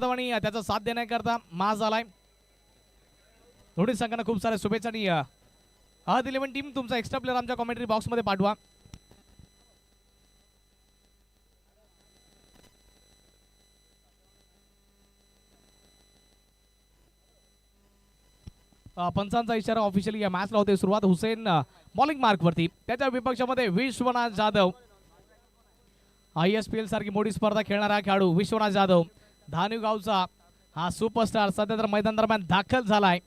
आणि त्याचा साथ देण्याकरता माज आलाय. दोन्ही संघांना खूप साऱ्या शुभेच्छा आणि आज 11 टीम तुमचा एक्स्ट्रा प्लेअर आमच्या कमेंट्री बॉक्स मध्ये पाठवा. पंचांचा इशारा ऑफिशियली या मॅचला होते सुरुवात. हुसेन बॉलिंग मार्क वरती, त्याच्या विपक्षामध्ये विश्वनाथ जाधव. ISPL सारखी मोठी स्पर्धा खेळणारा खेळाडू विश्वनाथ जाधव, धानू गावचा हा सुपरस्टार सध्या तर मैदान दरम्यान दाखल झालाय.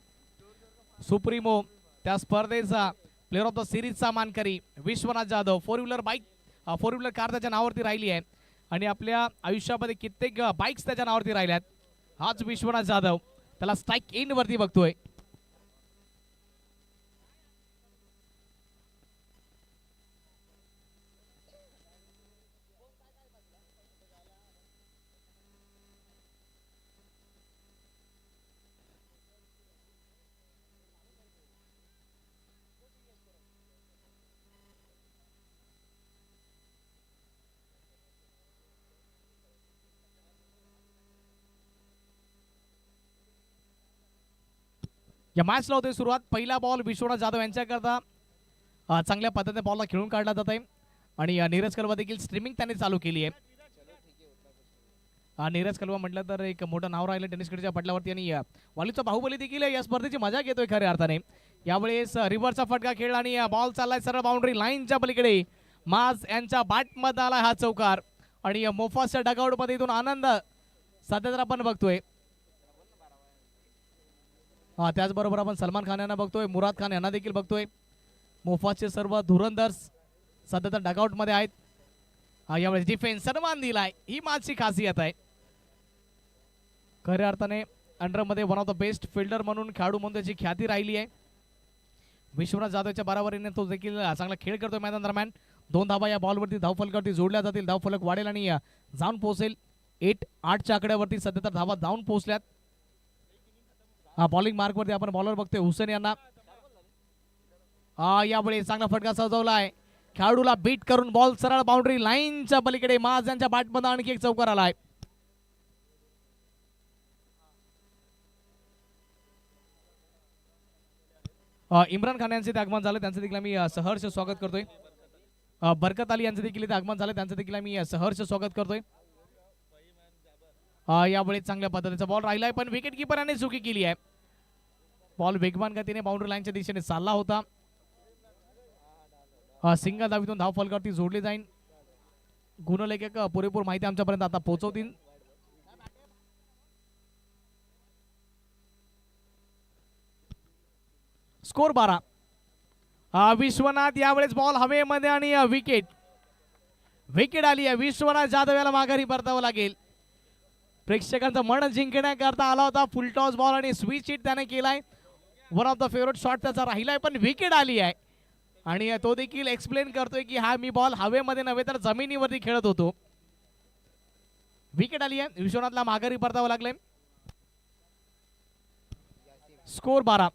सुप्रीमो त्या स्पर्धेचा प्लेअर ऑफ द सिरीजचा मानकरी Vishwanath Jadhav. Four wheeler car त्याच्या नावावरती राहिली आहे आणि आपल्या आयुष्यामध्ये कित्येक बाईक्स त्याच्या नावावरती राहिल्यात. हाच विश्वनाथ जाधव, त्याला स्ट्राईक इन वरती बघतोय. या मॅचला होते सुरुवात. पहिला बॉल विश्वनाथ जाधव यांच्याकरता चांगल्या पद्धतीने बॉलला खेळून काढला जात आहे आणि नीरज कलवा देखील स्ट्रीमिंग त्याने चालू केली आहे. नीरज कलवा म्हटलं तर एक मोठं नाव राहिलं टेनिस क्रीडेच्या पटलावरती आणि वालीचा बाहुबली देखील या स्पर्धेची मजा घेतोय खऱ्या अर्थाने. यावेळेस रिव्हरचा फटका खेळला आणि बॉल चाललाय सरळ बाउंड्री लाईनच्या पलीकडे. माज यांच्या बॅटमध्ये आला हा चौकार आणि मोफासच्या डगआउट मध्ये इथून आनंद सध्या तर आपण बघतोय. त्याचबरोबर आपण सलमान खान यांना बघतोय, मुराद खान यांना देखील बघतोय. मोफासचे सर्व धुरंधर्स सध्या तर डगआउट मध्ये आहेत. यावेळेस डिफेन्स सन्मान दिलाय, ही माझी खासियत आहे. खऱ्या अर्थाने अंडर मध्ये one of the best fielder म्हणून खेळाडू म्हणून त्याची ख्याती राहिली आहे. विश्वनाथ जाधवच्या बरोबरीने तो देखील चांगला खेळ करतोय मैदान दरम्यान. 2 धावा या बॉलवरती धावफलकावरती जोडल्या जातील. धावफलक वाढेल आणि जाऊन पोहोचेल 8-8च्या आकड्यावरती. सध्या तर धावा जाऊन पोहोचल्यात. बॉलिंग मार्क वरती आपण बॉलर बघतोय हुसेन यांना. यावेळी चांगला फटका सजवलाय, खेळाडूला बीट करून बॉल सरळ बाउंड्री लाईनच्या पलीकडे. माज यांच्या बॅटमध्ये आणखी एक चौकार आलाय. इम्रान खान यांचे आगमन झालं, त्यांचं देखील मी सहर्ष स्वागत करतोय. बरकत अली यांचं देखील इथे आगमन झालं, त्यांचं देखील मी सहर्ष स्वागत करतोय. यावेळी चांगल्या पद्धतीचा बॉल राहिलाय पण विकेट किपराने चुकी केली आहे. बॉल वेगवान गतीने बाउंड्री लाईनच्या दिशेने चालला होता. सिंगल धावीतून धाव फलकावरती जोडली जाईल. गुणलेखक पुरेपूर माहिती आमच्यापर्यंत आता पोहोचवतील. स्कोर 12. विश्वनाथ यावेळेस बॉल हवेमध्ये आणि विकेट आली आहे. विश्वनाथ जाधव याला माघारी परतावं लागेल. प्रेक्षकांचं मन जिंकण्याकरता आला होता. फुल टॉस बॉल आणि स्विच हिट त्याने केलाय. One of the favourite shot त्याचा राहिलाय पण विकेट आली आहे आणि तो देखील एक्सप्लेन करतोय की हा मी बॉल हवेमध्ये नव्हे तर जमिनीवरती खेळत होतो. विकेट आली आहे, विश्वनाथला माघारी परतावं लागलंय. स्कोर 12.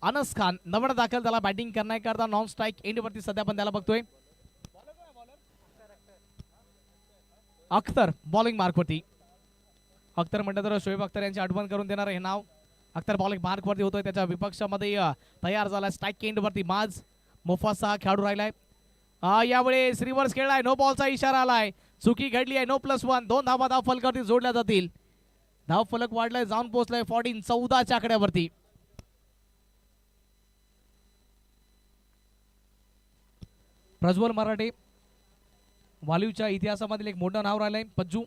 अनस खान नवं दाखल, त्याला बॅटिंग करण्याकरता नॉन स्ट्राईक एंड वरती सध्या आपण त्याला बघतोय. अख्तर बॉलिंग मार्क वरती. अख्तर म्हटलं तर शोएब अख्तर यांची आठवण करून देणार हे नाव. अख्तर बॉलिंग मार्क वरती होतोय, त्याच्या विपक्षामध्ये तयार झाला. स्ट्राईक एंड वरती माज मोफासा खेळाडू राहिलाय. यावेळेस रिव्हर्स खेळलाय, नो बॉलचा इशारा आलाय. चुकी घडली आहे, No+1. 2 धावा धाव फलकावरती जोडल्या जातील. धाव फलक वाढलाय, जाऊन पोहोचलाय 14 आकड्यावरती. प्रज्वल मराठे वालीवच्या इतिहासामधील एक मोठं नाव राहिलंय. पज्जू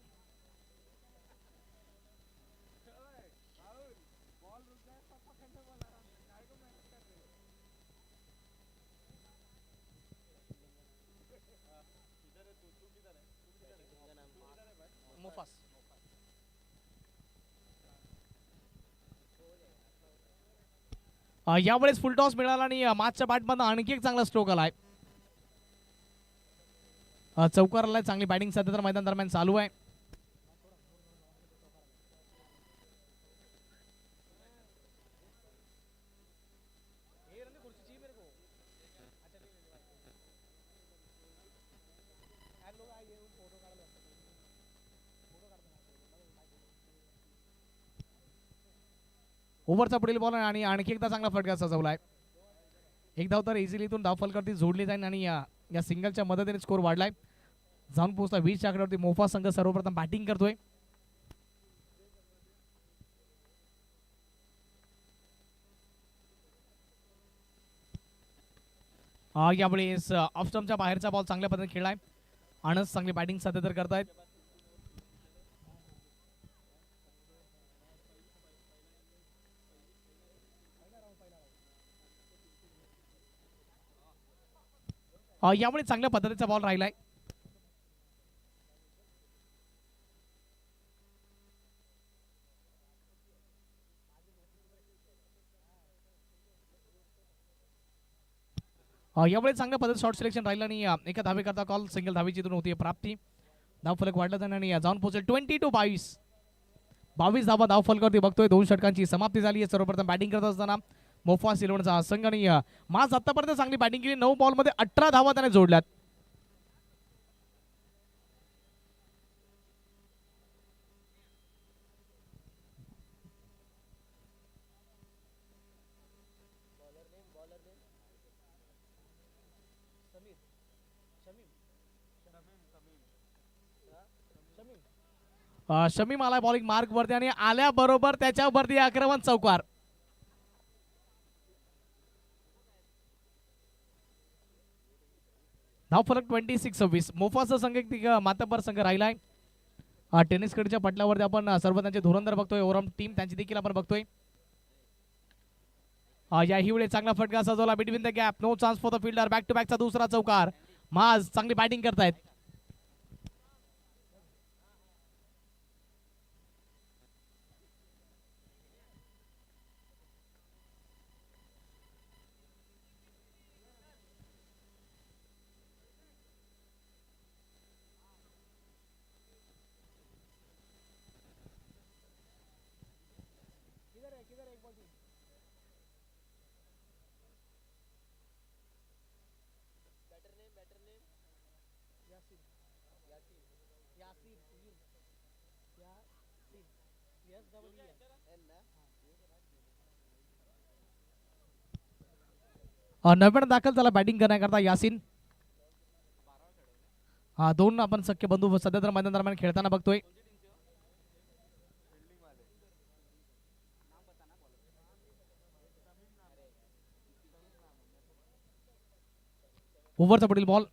यावेळेस फुल टॉस मिळाला आणि मॅचच्या बॅटमधून आणखी एक चांगला स्ट्रोक आलाय. चौकार आलाय. चांगली बॅटिंग सध्या तर मैदान दरम्यान चालू आहे. ओव्हरचा पुढील बॉल आणि आणखी एकदा चांगला फटका सजवलाय. एक धाव तर इझिली इथून धावफलकावरती जोडली जाईल आणि या सिंगलच्या मदतीने स्कोर वाढलाय. जाऊन पोहोचला 20 च्या आकड्यावरती. मोफा संघ सर्वप्रथम बॅटिंग करतोय. यावेळेस ऑफ स्टंपच्या बाहेरचा बॉल चांगल्या पद्धतीने खेळलाय. आनंद चांगली बॅटिंग सध्या तर करतायत. यामुळे चांगल्या पद्धतीचा बॉल राहिलाय. यामुळे चांगल्या पद्धतीने शॉर्ट सिलेक्शन राहिलं आणि एका धावेकरता कॉल सिंगल धावेची इथून होती प्राप्ती. धावफलक वाढला जाणार आणि जाऊन पोहोचेल 22-22. 22 धावा धावफलकावरती बघतोय. 2 षटकांची समाप्ती झाली आहे. सर्वप्रथम बॅटिंग करत असताना मोफा सिल्वनचा संघ आणि माज आतापर्यंत चांगली बॅटिंग केली. 9 बॉल मध्ये 18 धावा त्याने जोडल्यात. शमीम आला बॉलिंग मार्क वरती आणि आल्याबरोबर त्याच्यावरती आक्रमण चौकार. धावफलक 26-26. मोफाचा संघ एक मातब्बर संघ राहिलाय. टेनिस कडच्या पटलावरती आपण सर्व त्यांचे धुरंधर बघतोय. ओव्हरऑल टीम त्यांची देखील आपण बघतोय. याही वेळी चांगला फटका सजवला between the gap. No chance for the fielder. Back to बॅकचा दुसरा चौकार. माज चांगली बॅटिंग करतायत. नव्यानं दाखल झाला बॅटिंग करण्याकरता यासिन. 2 आपण सख्य बंधू सध्या तर मैदान दरम्यान खेळताना बघतोय. ओव्हरचा पुढील बॉल.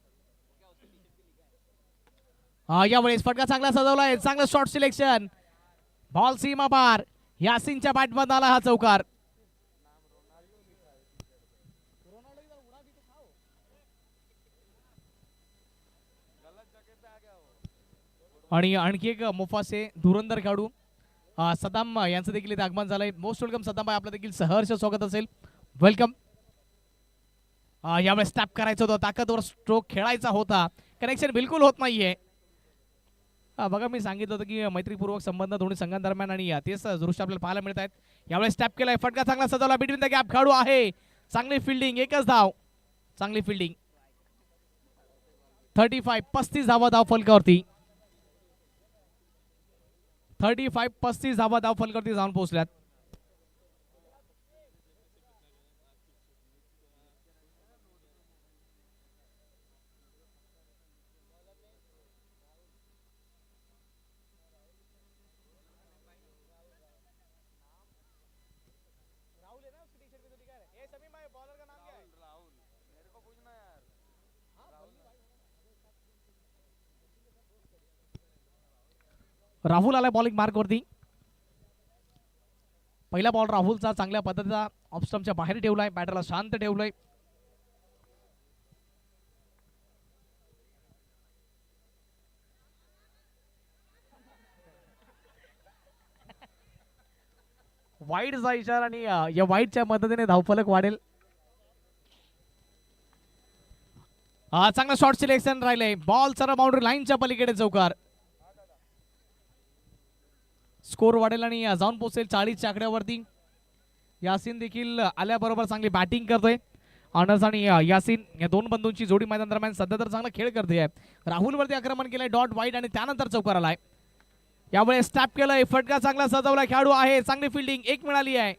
यावेळेस फटका चांगला सजवलाय. चांगलं शॉर्ट सिलेक्शन. बॉल सीमा पार. यासिनच्या बॅटमध्ये आला हा चौकार. आणि आणखी एक मोफासे धुरंधर खेळाडू सदाम यांचं देखील इथे आगमन झालंय. मोस्ट वेलकम सदाम भाई. आपलं देखील सहर्ष स्वागत असेल. वेलकम. यावेळेस टॅप करायचं होतं. ताकदवर स्ट्रोक खेळायचा होता. कनेक्शन बिलकुल होत नाहीये. बघा मी सांगितलं होतं की मैत्रीपूर्वक संबंध दोन्ही संघांदरम्यान आणि तेच दृश्य आपल्याला पाहायला मिळत आहेत. यावेळेस टॅप केलाय. फटका चांगला सजवला बिटवीन द गॅप. खेळाडू आहे. चांगली फिल्डिंग. एकच धाव. चांगली फिल्डिंग. 35 धावा धाव फलकावरती. 35 धावा धाव फलकावरती जाऊन पोहोचल्यात. राहुल आला बॉलिंग मार्क वरती. पहिला बॉल राहुलचा चांगल्या पद्धतीचा ऑफ स्टंपच्या बाहेर ठेवलाय. बॅटरला शांत ठेवलंय. वाईडचा इशारा आणि या वाईडच्या मदतीने धावफलक वाढेल. चांगलं शॉर्ट सिलेक्शन राहिलंय. बॉल सरळ बाउंड्री लाईनच्या पलीकडे चौकार. स्कोर वाढेल आणि जाऊन पोहोचेल 40 च्या आकड्यावरती. यासिन देखील आल्याबरोबर चांगली बॅटिंग करतोय. अनस आणि यासिन या दोन बंधूंची जोडी मैदान दरम्यान सध्या तर चांगला खेळ करते. राहुल वरती आक्रमण केलंय. डॉट वाईड आणि त्यानंतर चौकार आलाय. यावेळेस टॅप केलंय. फटका चांगला सजवला. खेळाडू आहे. चांगली फिल्डिंग. एक मिळाली आहे.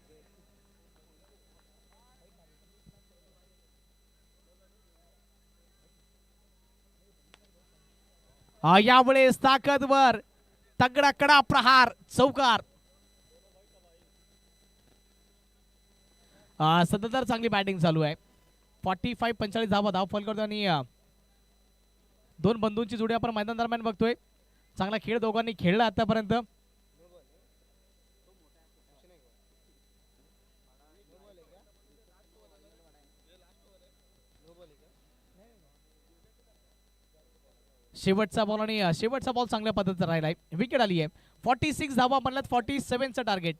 यावेळेस ताकदवर तगडा कडा प्रहार चौकार. सध्या तर चांगली बॅटिंग चालू आहे. 45-45 धाव फॉल करतो आणि दोन बंधूंची जोडी आपण मैदान दरम्यान बघतोय. चांगला खेळ दोघांनी खेळला आतापर्यंत. शेवटचा बॉल आणि शेवटचा बॉल चांगल्या पद्धतीने राहिलाय. विकेट आली आहे. 46 धावा म्हणलात. 47चं टार्गेट.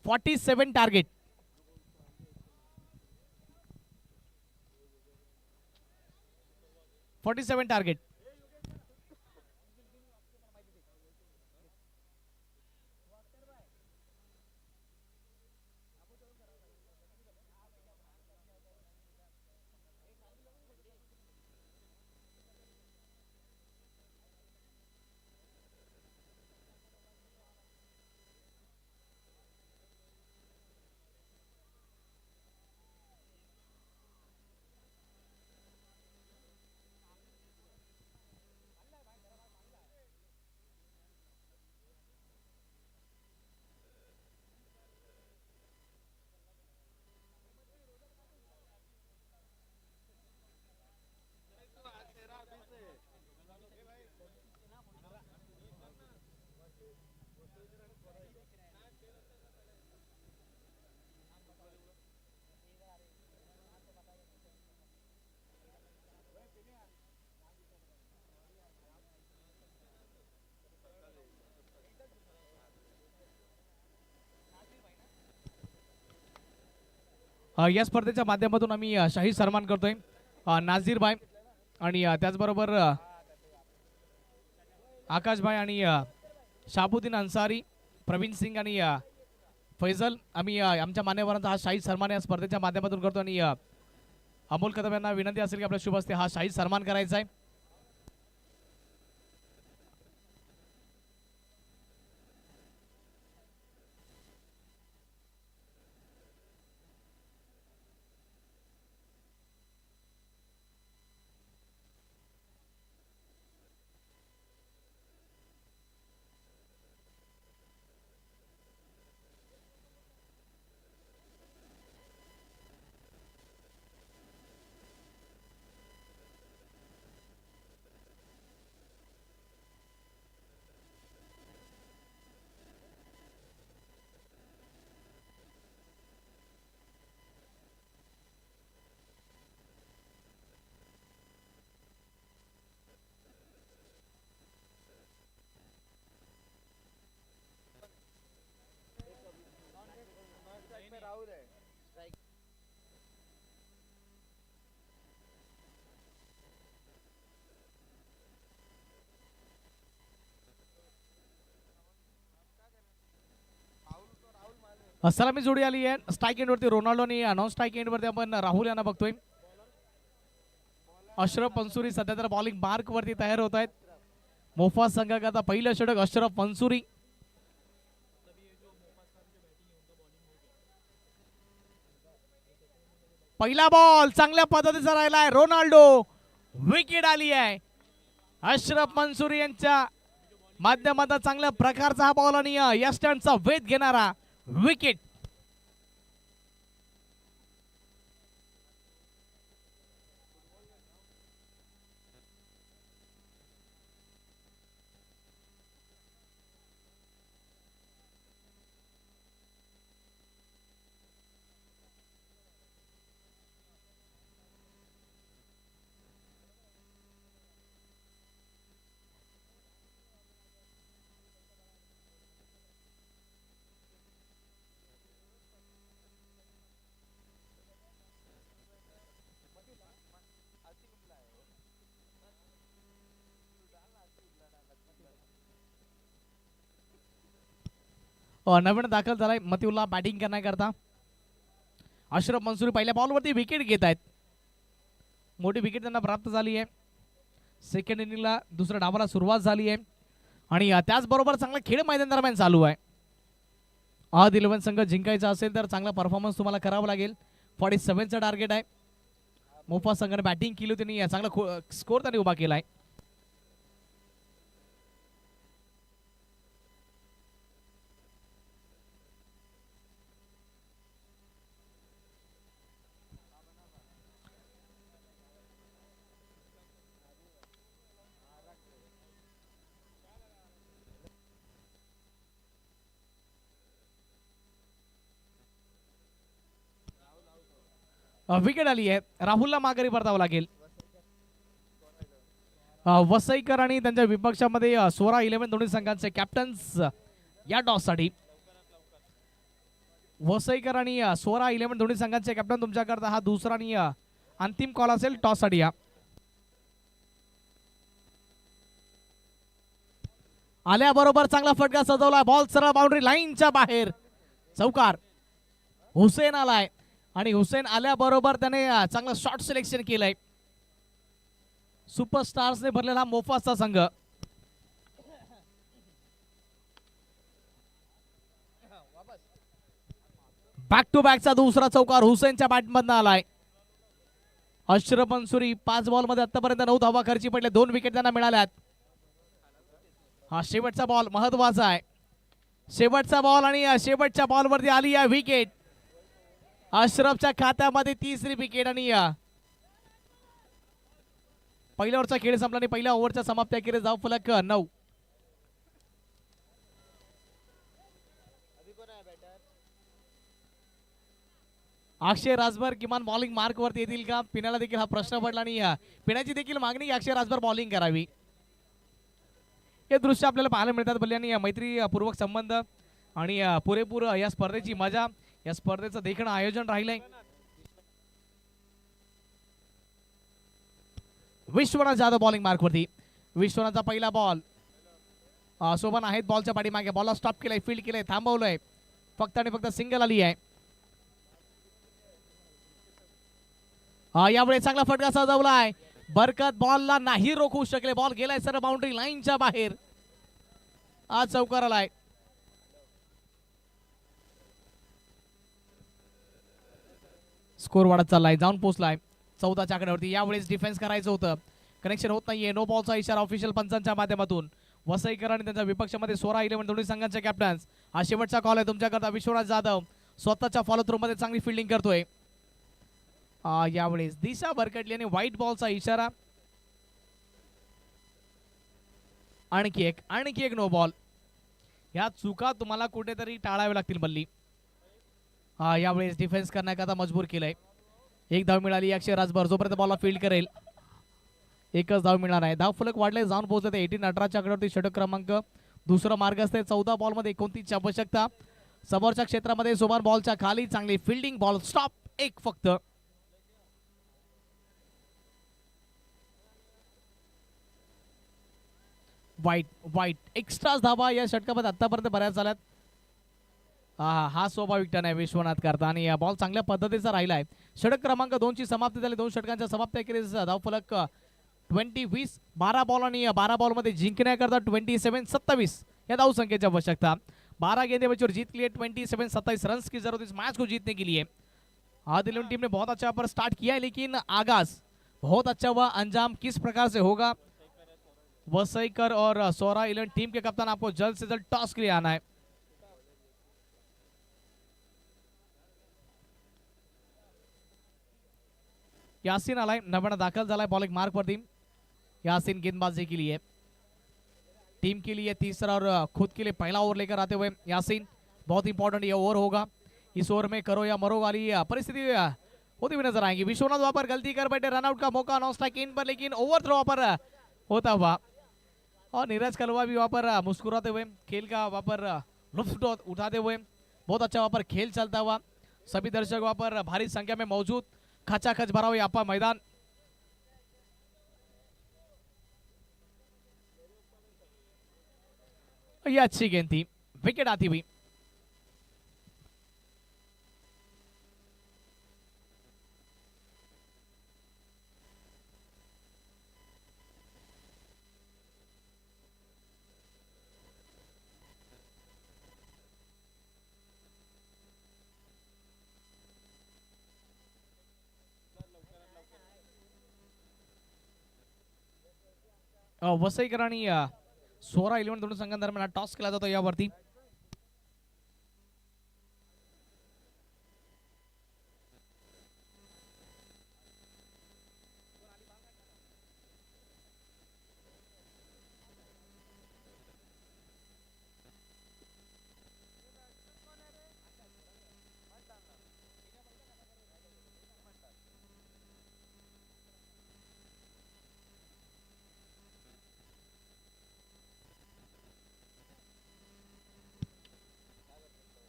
47 टार्गेट. या स्पर्धेच्या माध्यमातून आम्ही शाही सन्मान करतोय नाझीर भाई आणि त्याचबरोबर आकाश भाई आणि शाबुद्दीन अन्सारी, प्रवीण सिंग आणि फैजल. आम्ही आमच्या मान्यवरांचा हा शाही सन्मान या स्पर्धेच्या माध्यमातून करतो आणि अमोल कदम यांना विनंती असेल की आपल्या शुभ हस्ते हा शाही सन्मान करायचा आहे. सलामी जोडी आली आहे. स्ट्राईक एंड वरती रोनाल्डो आणि नॉन स्ट्राईक एंड वरती आपण राहुल यांना बघतोय. अशरफ अन्सुरी सध्या तर बॉलिंग मार्क वरती तयार होत आहेत. मोफा संघाकरता पहिलं षटक अशरफ अन्सुरी. पहिला बॉल चांगल्या पद्धतीचा राहिलाय. रोनाल्डो. विकेट आली आहे. अशरफ अन्सुरी यांच्या माध्यमातून चांगल्या प्रकारचा हा बॉल आणि या स्टँडचा वेध घेणारा विकेट. नवीन दाखल झालाय मतिउल्ला बॅटिंग करण्याकरता. अशरफ अन्सुरी पहिल्या बॉलवरती विकेट घेत आहेत. मोठी विकेट त्यांना प्राप्त झाली आहे. सेकंड इनिंगला दुसऱ्या डावाला सुरुवात झाली आहे आणि त्याचबरोबर चांगला खेळ मैदान दरम्यान चालू आहे. आज 11 संघ जिंकायचा असेल तर चांगला परफॉर्मन्स तुम्हाला करावा लागेल. 47चं टार्गेट आहे. मोफा संघाने बॅटिंग केली होती आणि चांगला स्कोर त्यांनी उभा केला आहे. विकेट आली आहे. राहुलला माघारी परतावं लागेल. वसईकर आणि त्यांच्या विपक्षामध्ये 16-11 दोन्ही संघांचे कॅप्टन्स या टॉस साठी. वसईकर आणि 16-11 दोन्ही संघांचे कॅप्टन तुमच्याकरता हा दुसरा आणि अंतिम कॉल असेल टॉस साठी. आल्याबरोबर चांगला फटका सजवला. बॉल सरळ बाउंड्री लाईनच्या बाहेर. चौकार. हुसेन आलाय आणि हुसेन आल्याबरोबर त्याने चांगलं शॉट सिलेक्शन केलंय. सुपरस्टार्सने भरलेला मोफाचा संघ. बॅक टू बॅकचा दुसरा चौकार हुसेनच्या बॅटमधनं आलाय. अशरफ अन्सुरी 5 बॉल मध्ये आतापर्यंत 9 धावा खर्ची पडले. 2 विकेट त्यांना मिळाल्यात. हा शेवटचा बॉल महत्वाचा आहे. शेवटचा बॉल आणि शेवटच्या बॉलवरती आली या विकेट. अशरफच्या खात्यामध्ये तिसरी विकेट आणि पहिल्या ओव्हरचा खेळ संपला आणि पहिल्या ओव्हरच्या समाप्तीखेरीज धाव फलक 9. अक्षय राजभर किमान बॉलिंग मार्क वरती येतील का? पिण्याला देखील हा प्रश्न पडला आणि पिण्याची देखील मागणी अक्षय राजभर बॉलिंग करावी. हे दृश्य आपल्याला पाहायला मिळतात. भले आणि मैत्रीपूर्वक संबंध आणि पुरेपूर या स्पर्धेची मजा, या स्पर्धेचं देखणं आयोजन राहिलंय. विश्वनाथ जाधव बॉलिंग मार्क वरती. विश्वनाथचा पहिला बॉल. शोभन आहेत बॉलच्या पाठीमागे. बॉलला स्टॉप केलाय, फील्ड केलंय, थांबवलंय. फक्त आणि फक्त सिंगल आली आहे. यावेळी चांगला फटका सजवलाय. बरकत बॉलला नाही रोखू शकले. बॉल गेलाय सर बाउंड्री लाईनच्या बाहेर. आज चौकार आलाय. स्कोर वाढत चाललाय, जाऊन पोहोचलाय 14च्या आकड्यावरती. यावेळेस डिफेन्स करायचं होतं, कनेक्शन होत नाहीये. नो बॉलचा इशारा ऑफिशियल पंचांच्या माध्यमातून. वसईकर आणि त्यांच्या विपक्षामध्ये 16-11 दोन्ही संघांचे कॅप्टन्स. हा शेवटचा कॉल आहे तुमच्याकरता. विश्वनाथ जाधव स्वतःच्या फॉलो थ्रू मध्ये चांगली फिल्डिंग करतोय. यावेळेस दिशा भरकटली आणि व्हाईट बॉलचा इशारा. आणखी एक नो बॉल. ह्या चुका तुम्हाला कुठेतरी टाळाव्या लागतील बल्ली. यावेळेस डिफेन्स करण्याकरता मजबूर केलंय. 1 धाव मिळाली अक्षय राजभर. जोपर्यंत बॉलला फील्ड करेल एकच धाव मिळणार आहे. धाव फलक वाढले, जाऊन पोहोचले 18-18च्या आकड्यावरती. षटक क्रमांक दुसरा मार्ग असते. 14 बॉल मध्ये 29ची आवश्यकता. समोरच्या क्षेत्रामध्ये सोमन बॉलच्या खाली चांगली फिल्डिंग. Ball stop. एक फक्त. वाईट एक्स्ट्रा धावा या षटकामध्ये आतापर्यंत बऱ्याच झाल्यात. हा स्वाभाविक टर्न आहे विश्वनाथ करता आणि बॉल चांगल्या पद्धतीचा राहिलाय. षटक क्रमांक 2 ची समाप्ती झाली. 2 षटकांच्या समाप्तीखेरीज धाव फलक 20-20. 12 बॉल आणि 12 बॉल मध्ये जिंकण्याकरता 27-27 या धाव संख्येची आवश्यकता. 12 गेंदे बची और जीत के लिए 27-27 रन की जरूरत इस मैच को जीतने के लिए. आदिल टीम ने बहुत अच्छा पर स्टार्ट किया है, लेकिन आगाज बहुत अच्छा हुआ. अंजाम किस प्रकार से होगा? वसईकर और 16-11 टीम के कप्तान आपको जल्द से जल्द टॉस के लिए आना है. यासीन आलाय, नव्यानं दाखल झालाय बॉलिंग मार्क वरती. यासीन गेंदबाजी के लिए, टीम के लिए तीसरा और खुद के लिए पहला ओवर लेकर आते हुए यासीन. बहुत इंपॉर्टेंट ये ओवर होगा. इस ओवर में करो या मरो वाली परिस्थिति होती हुई नजर आएंगी. विश्वनाथ वहां पर गलती कर बैठे. रनआउट का मौका नॉन स्ट्राइक इन पर, लेकिन ओवर थ्रो वहां पर होता हुआ. और नीरज कलवा भी वहां पर मुस्कुराते हुए खेल का वहां पर लुत्फ उठाते हुए. बहुत अच्छा वहां पर खेल चलता हुआ. सभी दर्शक वहां पर भारी संख्या में मौजूद. खचाखच भरा हुआ यहाँ पर मैदान. ये अच्छी गेंद थी, विकेट आती हुई. वसईकर आणि 16-11 दोन्ही संघांदरम्यान टॉस केला जातो यावरती.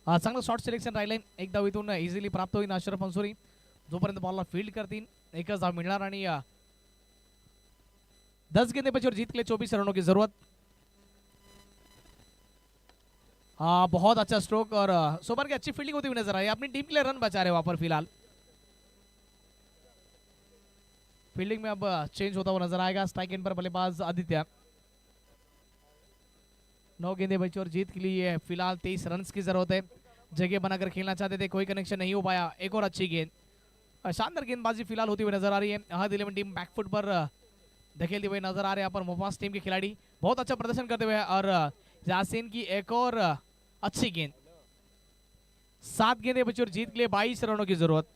चांगलं शॉर्ट सिलेक्शन राहिलंय. एक धावीतून इझिली प्राप्त होईल अशरफ अन्सुरी. जोपर्यंत बॉलला फील्ड करतील एकच धाव मिळणार आणि 10 गेंदे बचे और जीत के लिए 24 रनों की जरूरत. बहुत अच्छा स्ट्रोक और सोबर की अच्छी फील्डिंग होती हुई नजर आई. अपनी टीम के लिए रन बचा रहे वहां पर फिलहाल. फील्डिंग में अब चेंज होता हुआ नजर आएगा. स्ट्राइक एंड पर बल्लेबाज आदित्य. 9 गेंदे बची और जीत के लिए फिलहाल 23 रन की जरूरत है. जगह बनाकर खेलना चाहते थे, कोई कनेक्शन नहीं हो पाया. एक और अच्छी गेंद, शानदार गेंदबाजी फिलहाल होती हुई नजर आ रही है. अहद 11 टीम बैकफुट पर धकेलते हुए नजर आ रहे हैं. यहाँ पर मोफास टीम के खिलाड़ी बहुत अच्छा प्रदर्शन करते हुए और यासीन की एक और अच्छी गेंद. 7 गेंदे बची और जीत के लिए 22 रनों की जरूरत.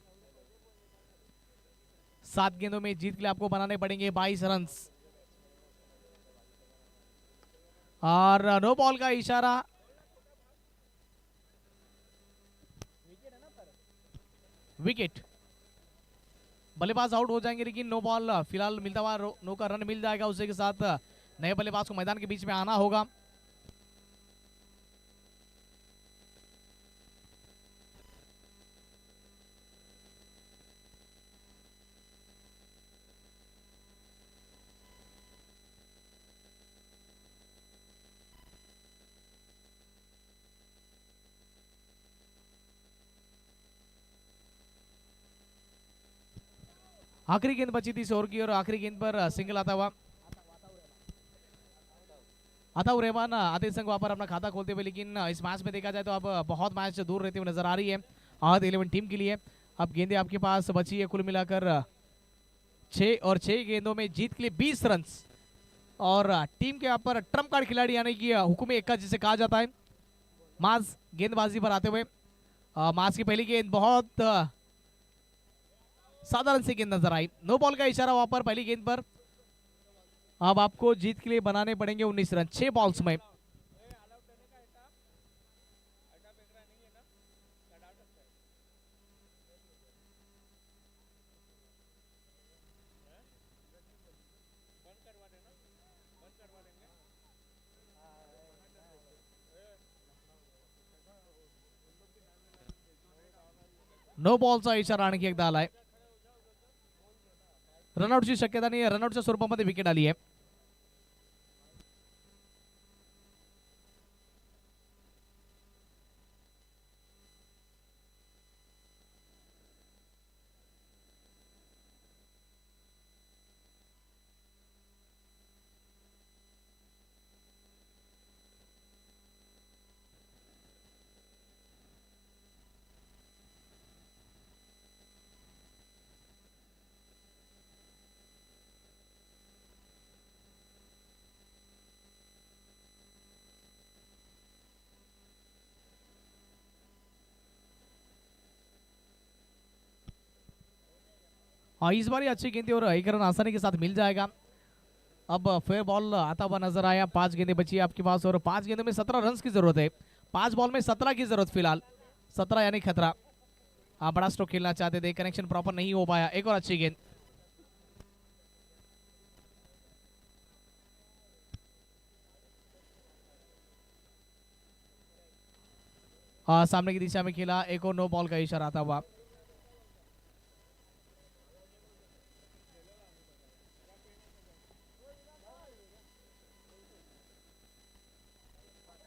7 गेंदों में जीत के लिए आपको बनाने पड़ेंगे 22 रन. और नो बॉल का इशारा. विकेट. बल्लेबाज आउट हो जाएंगे लेकिन नो बॉल फिलहाल मिलता हुआ नो का रन मिल जाएगा. उसी के साथ नए बल्लेबाज को मैदान के बीच में आना होगा. आखिरी गेंद बची थी इस ओवर की और आखिरी गेंद पर सिंगल आता हुआ अताउर रहमान आतिश संघ वहां पर अपना खाता खोलते हुए. लेकिन इस मैच में देखा जाए तो अब बहुत मैच दूर रहते हुए नजर आ रही है आहद 11 टीम के लिए. अब गेंदें आपके पास बची है कुल मिलाकर 6 और 6 गेंदों में जीत के लिए 20 रन. और टीम के यहाँ पर ट्रम्प कार्ड खिलाड़ी यानी कि हुकुम एक्का जिसे कहा जाता है. माज गेंदबाजी पर आते हुए माज की पहली गेंद बहुत साधारण सी गेंद नजर आई. नो बॉल का इशारा वहां पर पहली गेंद पर. अब आपको जीत के लिए बनाने पड़ेंगे 19 रन 6 बॉल्स में. नो बॉलचा इशारा आणखी एकदा आलाय. रनआउटची शक्यता नाही. रनआउटच्या स्वरूपामध्ये विकेट आली आहे. इस बार अच्छी गेंद और एक रन आसानी के साथ मिल जाएगा. अब फेयर बॉल आता हुआ नजर आया. 5 गेंदें बची है आपके पास और 5 गेंदों में 17 रन की जरूरत है. 5 बॉल में 17 की जरूरत फिलहाल. 17 यानी खतरा. आप बड़ा स्ट्रोक खेलना चाहते थे, कनेक्शन प्रॉपर नहीं हो पाया. एक और अच्छी गेंद. सामने की दिशा में खेला. एक और नो बॉल का इशारा आता हुआ.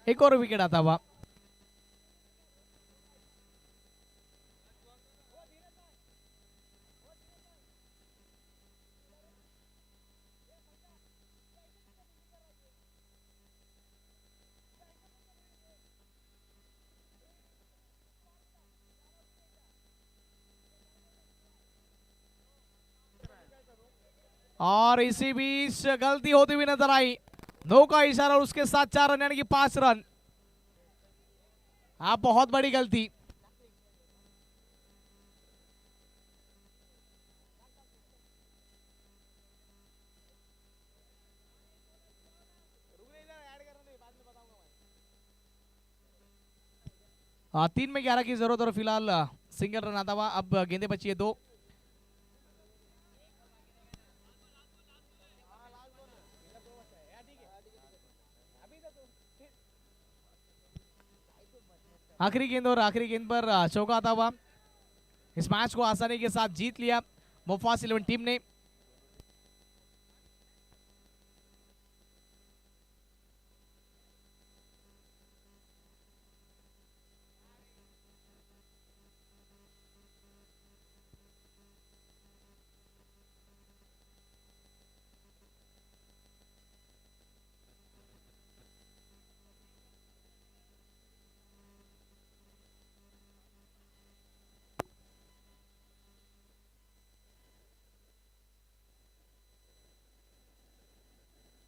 एक और विकेट आता हुआ. और इसी बीच गलती होती हुई नजर आई. 9 का इशारा और उसके साथ 4 रन यानी कि 5 रन. आप बहुत बड़ी गलती. हाँ 3 में 11 की जरूरत और फिलहाल सिंगल रन आता हुआ. अब गेंदे बची है 2. आखिरी गेंद और आखिरी गेंद पर चौका आता हुआ इस मैच को आसानी के साथ जीत लिया मुफास 11 टीम ने।